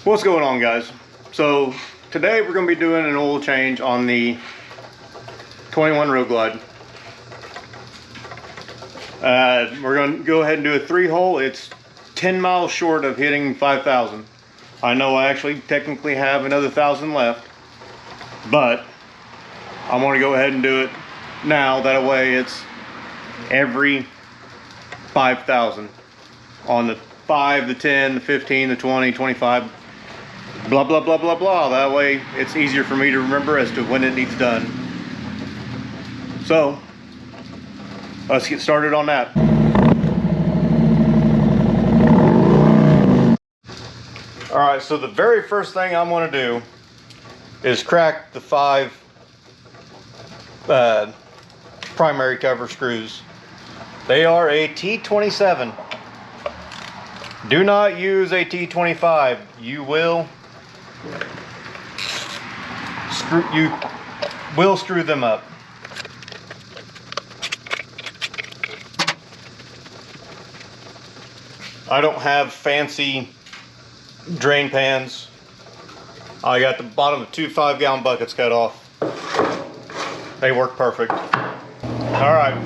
What's going on, guys? So today we're going to be doing an oil change on the 21 Road Glide. We're going to go ahead and do a 3-hole. It's 10 miles short of hitting 5,000. I know I actually technically have another 1,000 left, but I want to go ahead and do it now. That way it's every 5,000 on the 5, the 10, the 15, the 20, 25, blah blah blah blah blah. That way it's easier for me to remember as to when it needs done. So let's get started on that. Alright, so the very first thing I'm going to do is crack the 5 primary cover screws. They are a T27. Do not use a T25. You will screw them up. I don't have fancy drain pans. I got the bottom of 2 5-gallon buckets cut off. They work perfect. Alright,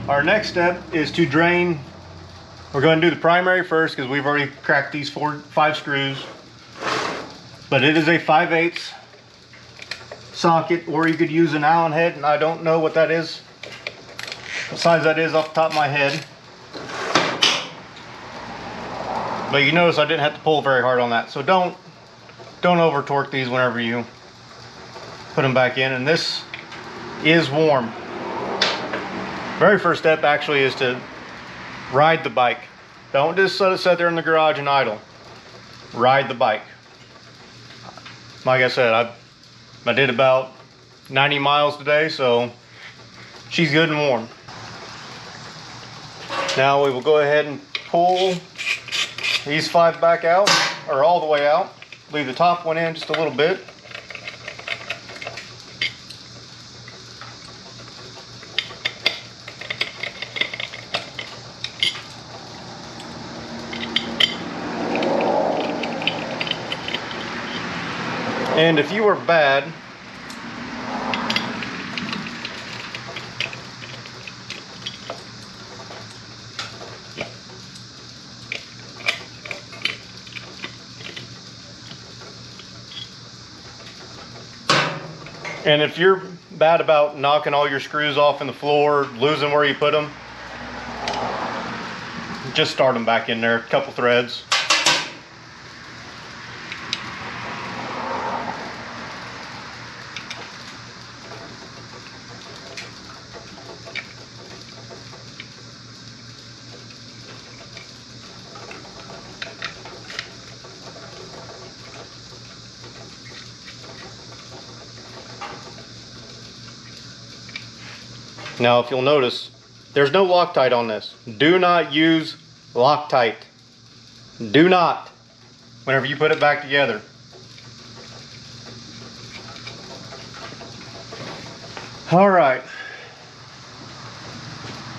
our next step is to drain. We're going to do the primary first because we've already cracked these 5 screws. But it is a 5/8 socket, or you could use an Allen head, and I don't know what that is. What size that is off the top of my head. But you notice I didn't have to pull very hard on that. So don't over torque these whenever you put them back in. And this is warm. Very first step actually is to ride the bike. Don't just let it sit there in the garage and idle. Ride the bike. Like I said, I did about 90 miles today, so she's good and warm. Now we will go ahead and pull these 5 back out, or all the way out. Leave the top one in just a little bit. And if you are bad, and if you're bad about knocking all your screws off in the floor, losing where you put them, just start them back in there, a couple threads. Now, if you'll notice, there's no Loctite on this. Do not use Loctite. Do not, whenever you put it back together. All right.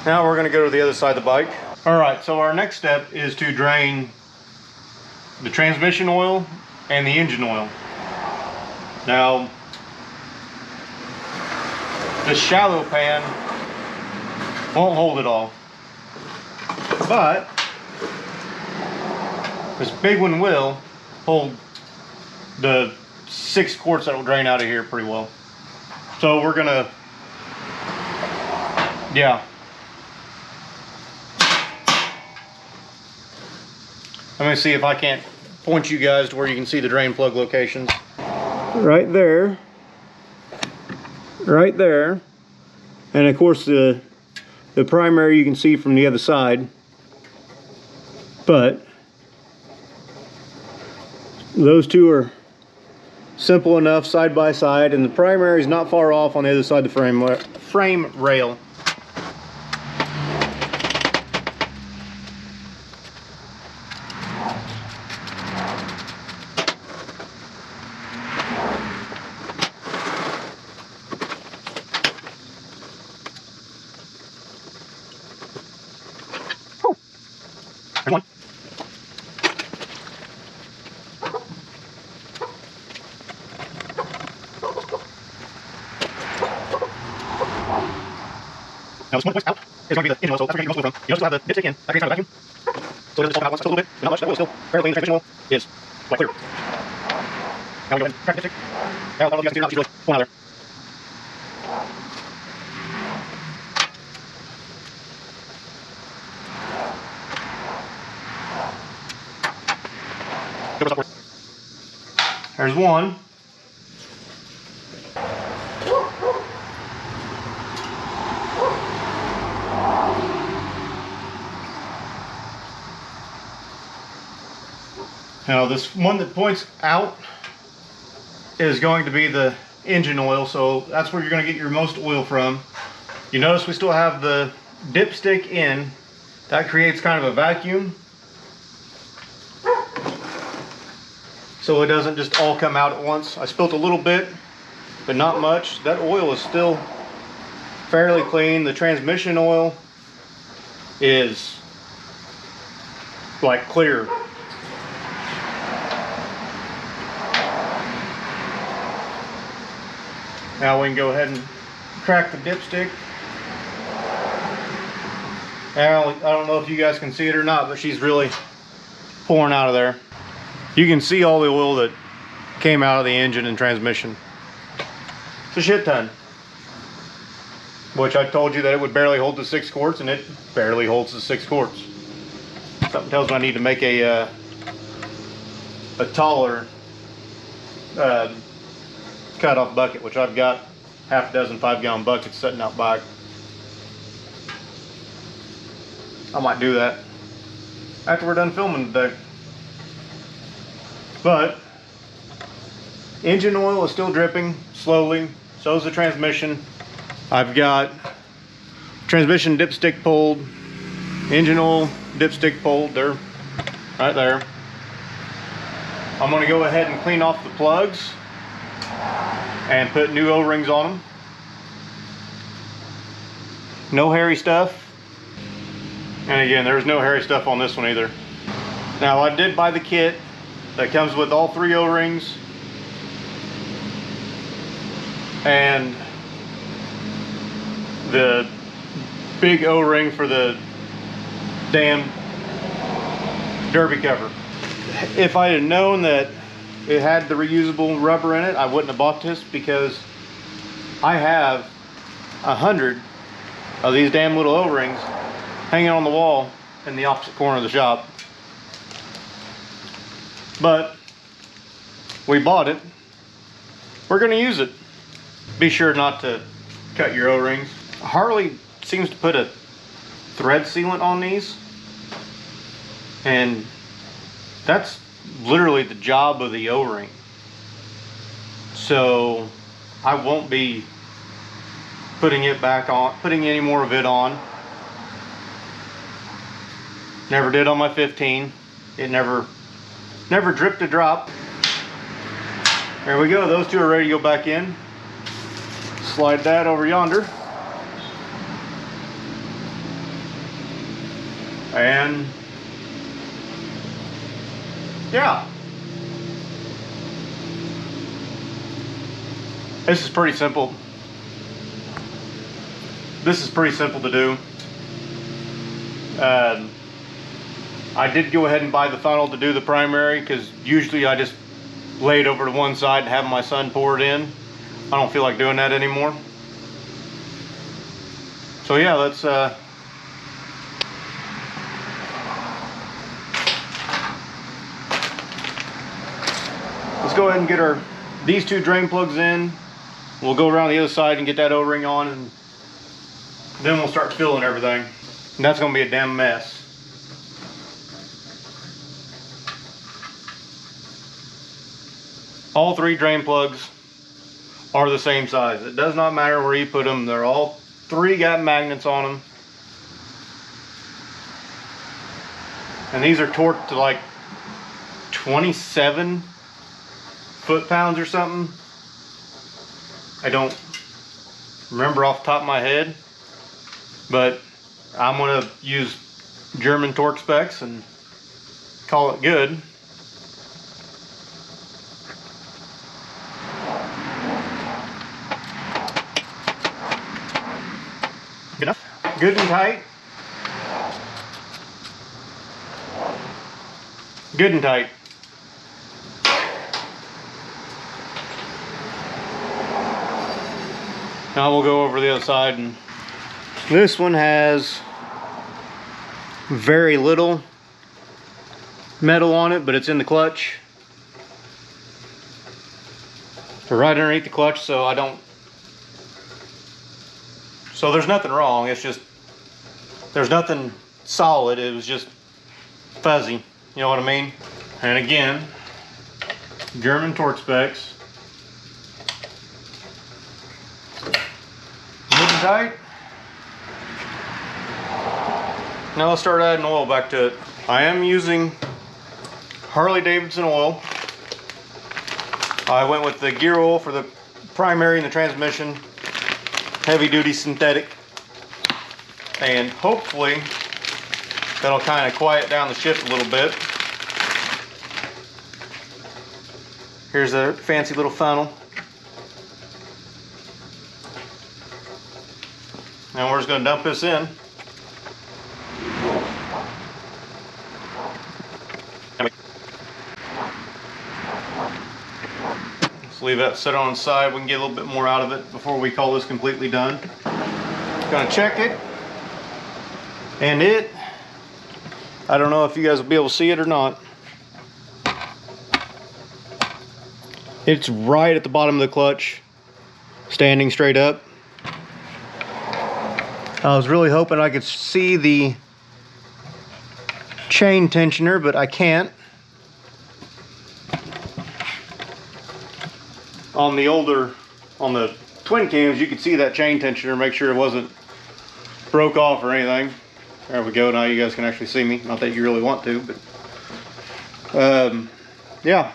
Now we're going to go to the other side of the bike. All right, so our next step is to drain the transmission oil and the engine oil. Now, the shallow pan won't hold it all, but this big one will hold the 6 quarts that will drain out of here pretty well. So we're gonna, yeah. Let me see if I can't point you guys to where you can see the drain plug locations. Right there. Right there. And of course the primary you can see from the other side, but those two are simple enough side by side, and the primary is not far off on the other side of the frame rail. There's one. Now, this one points out is going to be the engine oil, so that's where you're getting most oil from. You notice we'll have the dipstick in, that creates kind of a vacuum. So it doesn't just all come out once, it's a little bit, but not much. That oil is still fairly clean. The transmission oil is quite clear. Now we go ahead and crack the dipstick. Now, I don't know if you guys can see it or not, but she's really pulling out there. There's one. Now this one that points out is going to be the engine oil, so that's where you're going to get your most oil from. You notice we still have the dipstick in. That creates kind of a vacuum, so it doesn't just all come out at once. I spilt a little bit, but not much. That oil is still fairly clean. The transmission oil is like clear. Now we can go ahead and crack the dipstick. Now, I don't know if you guys can see it or not, but she's really pouring out of there. You can see all the oil that came out of the engine and transmission. It's a shit ton. Which I told you that it would barely hold the 6 quarts, and it barely holds the 6 quarts. Something tells me I need to make a taller cut-off bucket, which I've got half a dozen 5-gallon buckets sitting out back. I might do that after we're done filming today. But engine oil is still dripping slowly, so is the transmission. I've got transmission dipstick pulled, engine oil dipstick pulled, they're right there. I'm going to go ahead and clean off the plugs and put new O-rings on them. No hairy stuff. And again, there's no hairy stuff on this one either. Now I did buy the kit that comes with all 3 O-rings and the big O-ring for the damn derby cover. If I had known that it had the reusable rubber in it, I wouldn't have bought this, because I have 100 of these damn little O-rings hanging on the wall in the opposite corner of the shop. But we bought it. We're going to use it. Be sure not to cut your O-rings. Harley seems to put a thread sealant on these, and that's literally the job of the O-ring. So I won't be putting it back on, putting any more of it on. Never did on my 15. It never dripped a drop. There we go. Those two are ready to go back in. Slide that over yonder. And yeah, this is pretty simple. This is pretty simple to do. I did go ahead and buy the funnel to do the primary, because usually I just lay it over to one side and have my son pour it in. I don't feel like doing that anymore. So yeah, let's go ahead and get these 2 drain plugs in. We'll go around the other side and get that O-ring on, and then we'll start filling everything. And that's gonna be a damn mess. All 3 drain plugs are the same size. It does not matter where you put them. They're all 3 got magnets on them. And these are torqued to like 27 foot-pounds or something. I don't remember off the top of my head, but I'm gonna use German torque specs and call it good. Good enough. Good and tight. Good and tight. Now we'll go over the other side, and this one has very little metal on it, but it's in the clutch. Right underneath the clutch, so there's nothing wrong. It's just there's nothing solid. It was just fuzzy. You know what I mean? And again, German torque specs. Good and tight. Now let's start adding oil back to it. I am using Harley Davidson oil. I went with the gear oil for the primary and the transmission, heavy duty synthetic, and hopefully that'll kind of quiet down the shift a little bit. Here's a fancy little funnel. Now we're just going to dump this in. Let's leave that sit on the side. We can get a little bit more out of it before we call this completely done. Gonna check it. And I don't know if you guys will be able to see it or not. It's right at the bottom of the clutch, standing straight up. I was really hoping I could see the chain tensioner, but I can't. On the twin cams, you could see that chain tensioner, make sure it wasn't broke off or anything. There we go, now you guys can actually see me. Not that you really want to, but yeah.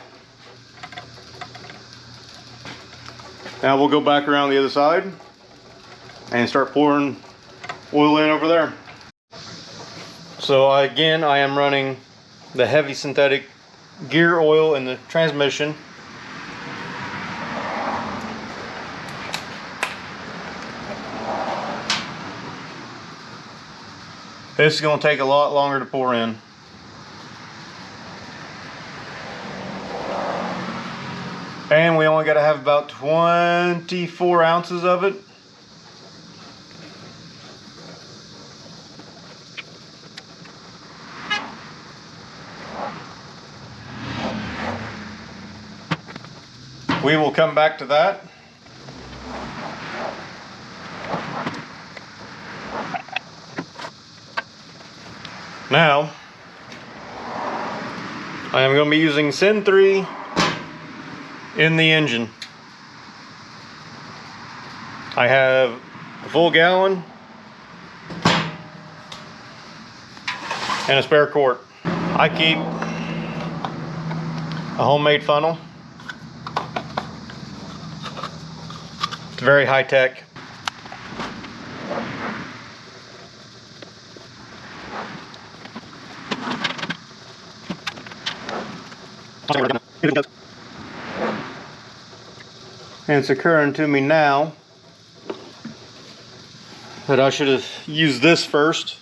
Now we'll go back around the other side and start pouring oil in over there. So again, I am running the heavy synthetic gear oil in the transmission. This is going to take a lot longer to pour in. And we only got to have about 24 ounces of it. We will come back to that. Now, I am going to be using Syn 3 in the engine. I have a full gallon and a spare quart. I keep a homemade funnel. It's very high tech. And it's occurring to me now that I should have used this first.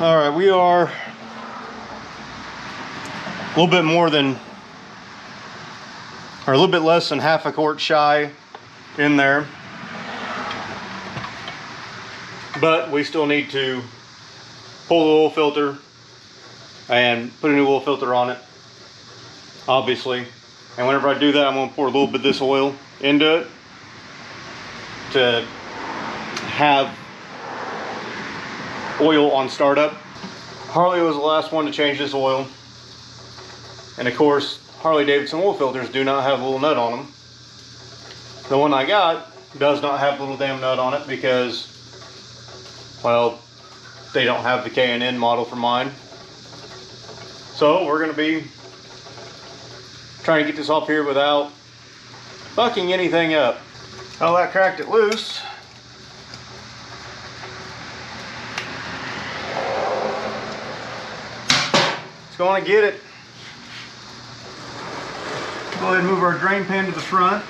All right, we are a little bit more than, or a little bit less than half a quart shy in there. But we still need to pull the oil filter and put a new oil filter on it, obviously. And whenever I do that, I'm going to pour a little bit of this oil into it to have oil on startup. Harley was the last one to change this oil. And of course, Harley Davidson oil filters do not have a little nut on them. The one I got does not have a little damn nut on it because, well, they don't have the K&N model for mine. So we're going to be trying to get this off here without fucking anything up. Oh, that cracked it loose. It's going to get it. Go ahead and move our drain pan to the front.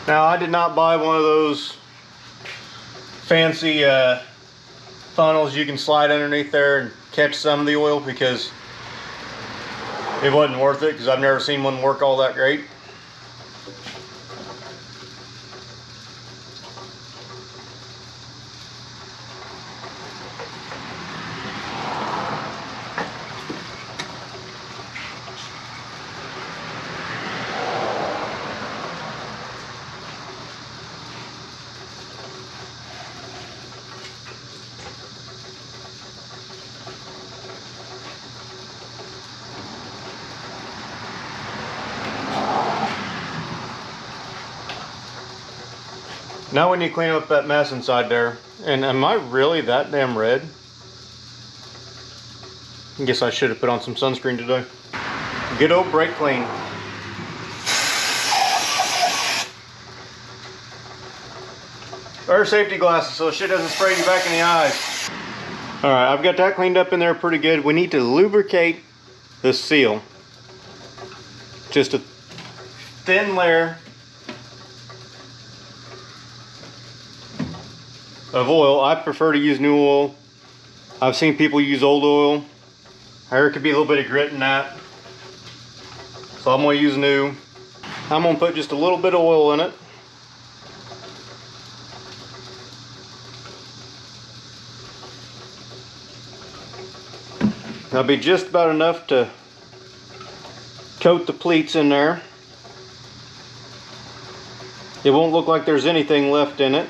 Now, I did not buy one of those fancy funnels you can slide underneath there and catch some of the oil, because it wasn't worth it, because I've never seen one work all that great. Now when you clean up that mess inside there, and am I really that damn red? I guess I should have put on some sunscreen today. Good old brake clean. Wear safety glasses so shit doesn't spray you back in the eyes. Alright, I've got that cleaned up in there pretty good. We need to lubricate this seal. Just a thin layer of oil. I prefer to use new oil. I've seen people use old oil. I heard it could be a little bit of grit in that. So I'm going to use new. I'm going to put just a little bit of oil in it. That'll be just about enough to coat the pleats in there. It won't look like there's anything left in it.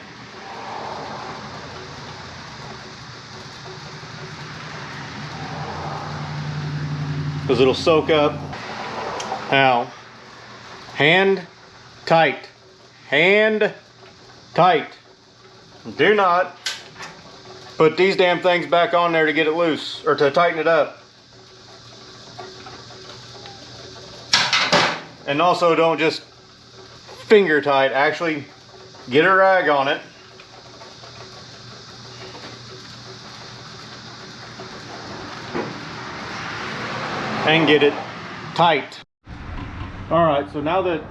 Because it'll soak up. Now, hand tight. Hand tight. Do not put these damn things back on there to get it loose, or to tighten it up. And also don't just finger tight. Actually get a rag on it. And get it tight. Alright, so now that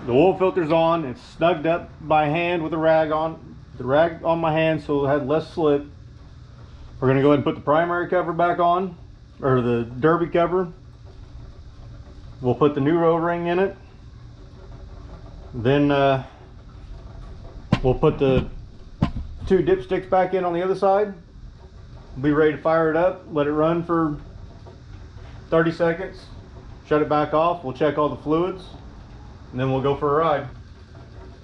the oil filter's on, it's snugged up by hand with a rag on. The rag on my hand so it had less slip. We're going to go ahead and put the primary cover back on, or the derby cover. We'll put the new road ring in it. Then we'll put the 2 dipsticks back in on the other side. We'll be ready to fire it up, let it run for 30 seconds, shut it back off. We'll check all the fluids, and then we'll go for a ride.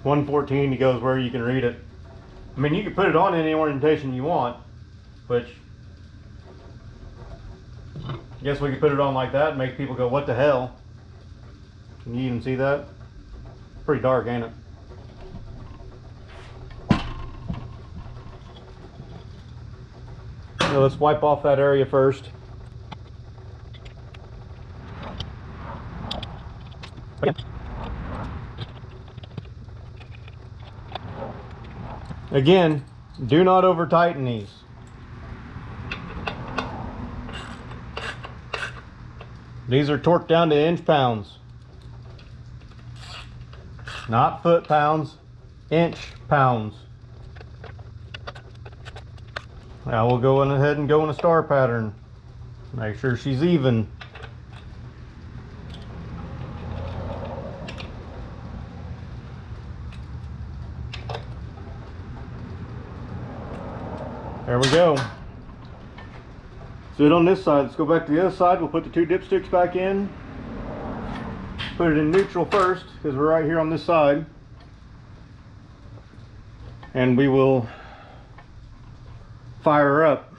114 goes where you can read it. I mean, you can put it on any orientation you want, which I guess we could put it on like that and make people go, what the hell? Can you even see that? Pretty dark, ain't it? So let's wipe off that area first. Again, do not over tighten these. These are torqued down to inch pounds. Not foot pounds, inch pounds. Now we'll go ahead and go in a star pattern. Make sure she's even. There we go. So it on this side. Let's go back to the other side. We'll put the 2 dipsticks back in. Put it in neutral first, because we're right here on this side. And we will fire her up.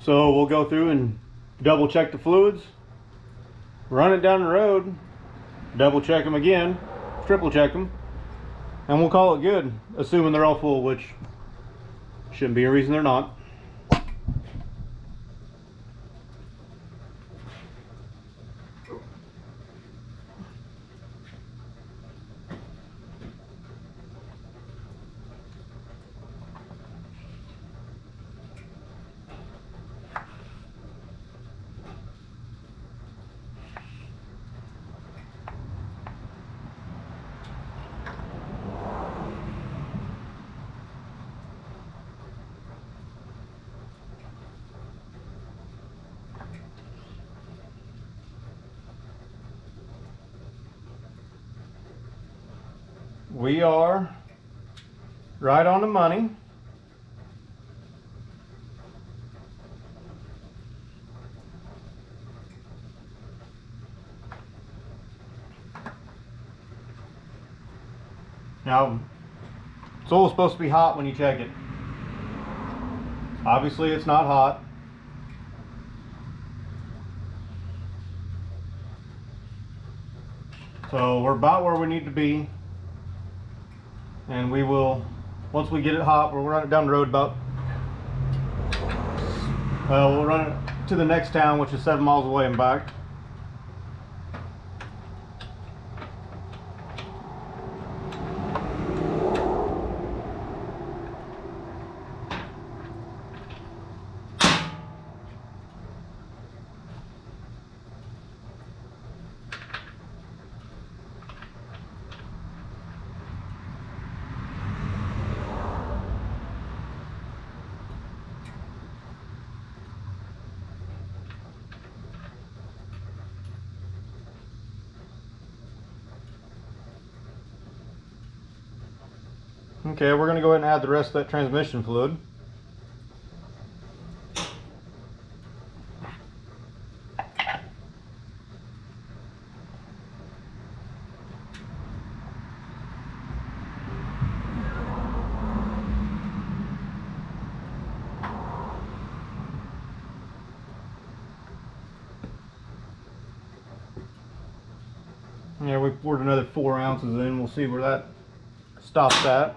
So we'll go through and double check the fluids, run it down the road, double check them again, triple check them, and we'll call it good, assuming they're all full, which shouldn't be a reason they're not. We are right on the money. Now, it's all supposed to be hot when you check it. Obviously, it's not hot. So we're about where we need to be. And we will, once we get it hot, we'll run it down the road about, we'll run it to the next town, which is 7 miles away and back. Okay, we're going to go ahead and add the rest of that transmission fluid. Yeah, we poured another 4 ounces in. We'll see where that stops at.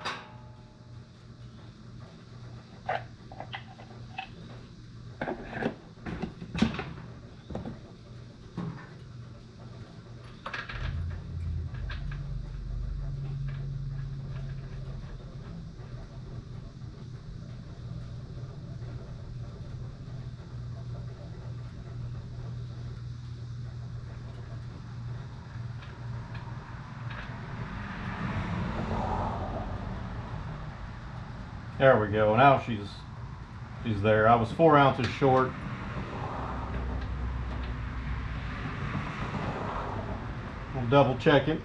There we go. Now she's there. I was 4 ounces short. We'll double check it.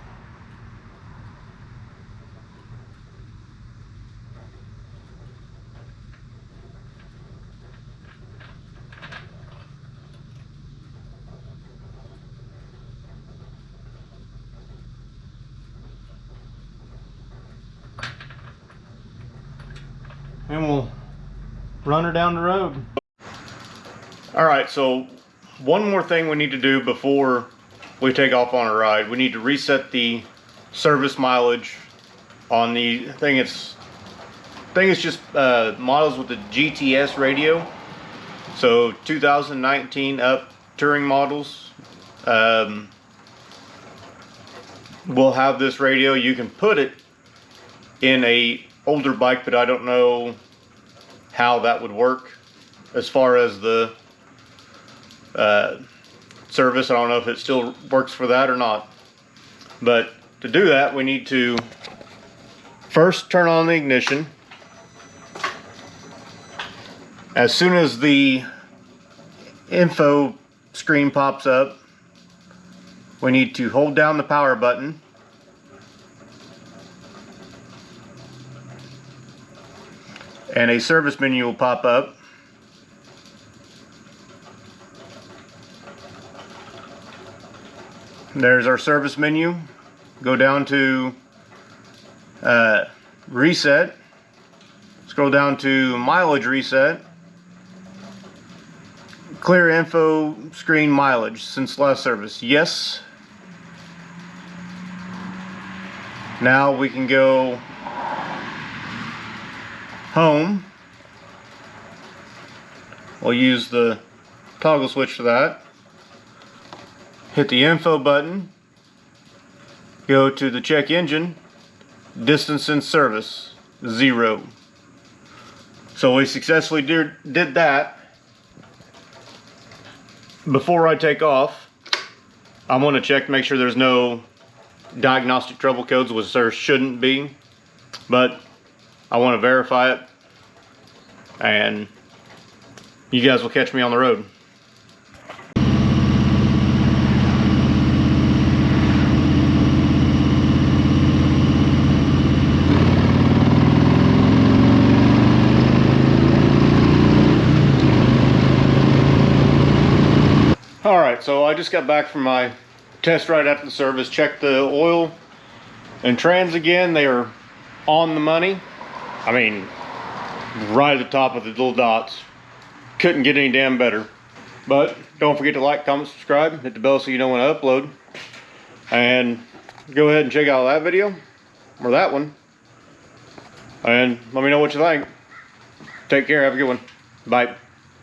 And we'll run her down the road. All right, so one more thing we need to do before we take off on a ride. We need to reset the service mileage on the thing. It's just models with the GTS radio. So 2019 up touring models will have this radio. You can put it in a older bike, but I don't know how that would work as far as the service. I don't know if it still works for that or not. But to do that, we need to first turn on the ignition. As soon as the info screen pops up, we need to hold down the power button. And a service menu will pop up. There's our service menu. Go down to reset. Scroll down to mileage reset. Clear info screen mileage since last service. Yes. Now we can go home. We'll use the toggle switch for that. Hit the info button. Go to the check engine. Distance in service 0. So we successfully did that. Before I take off, I'm going to check to make sure there's no diagnostic trouble codes, which there shouldn't be, but I want to verify it, and you guys will catch me on the road. Alright, so I just got back from my test ride after the service. Checked the oil and trans again. They are on the money. I mean, right at the top of the little dots. Couldn't get any damn better. But don't forget to like, comment, subscribe, hit the bell so you know when I upload. And go ahead and check out that video, or that one, and let me know what you think. Take care, have a good one. Bye.